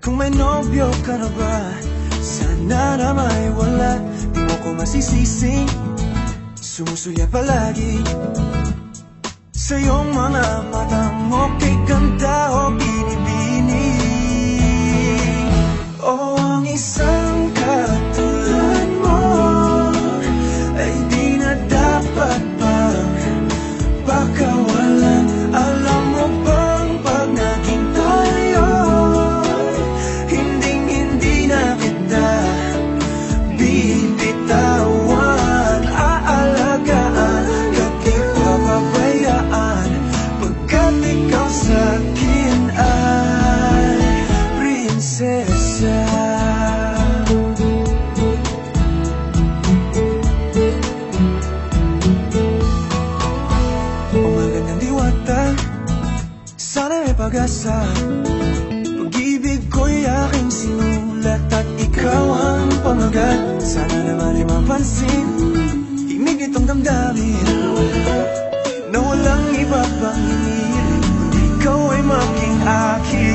Kung may nobyo ka na ba, sana na may wala. Di mo ko masisising sumusulya palagi sa iyong mga mata mo, kay ganda o binibini. O ang isang katulad mo ay di na dapat pang pakawalan. Alam mo bang pag naging tayo, hindi na kita bibitawan. Aalagaan at di papabayaan, pagkat ikaw sa'kin ay prinsesa. Umagat ng diwata, sana may pag-asa. Pag-ibig ko'y aking sinulat at ikaw ang pamagat. Sana naman ay mapansin himig itong damdamin na walang iba pang hinihiling kundi ikaw ay maging akin.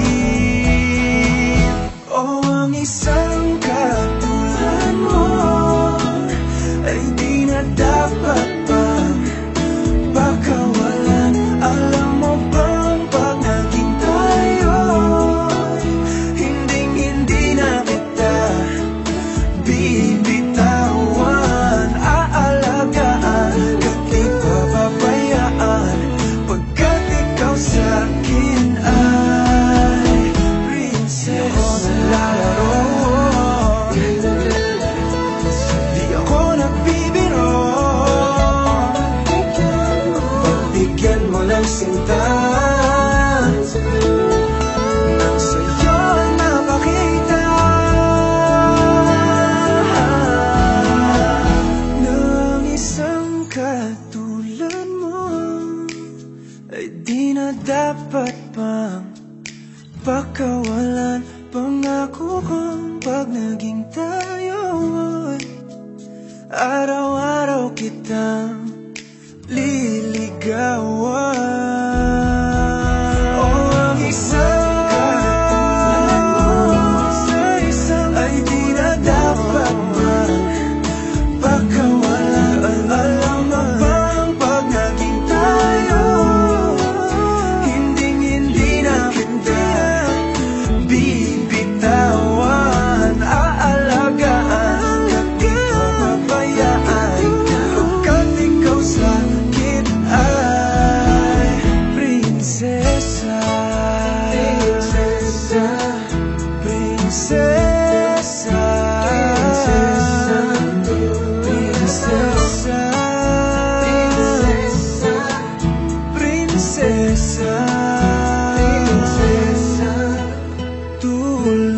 O ang isang katulad mo ay di na dapat pang pakawalan. Alam mo bang pag naging tayo, hindi na kita bibitawan. Aalagaan at di papabayaan, pagkat ikaw sa'kin ay prinsesa. Di ako nagbibiro, pagbigyan mo ng sinta nang sa'yo ang napakita ng isang katulad mo ay di na dapat pang pakawalan. Pangako kong pag naging tayo, araw-araw kitang liligawan. O ang isang katulad mo ay di na dapat pang pakawalan. Alam mo bang pag naging tayo, hindi na kita bibitawan. Aalagaan at di papabayaan, pagkat ikaw sa'kin ay prinsesa. Prinsesa, prinsesa, prinsesa, prinsesa, prinsesa, tulad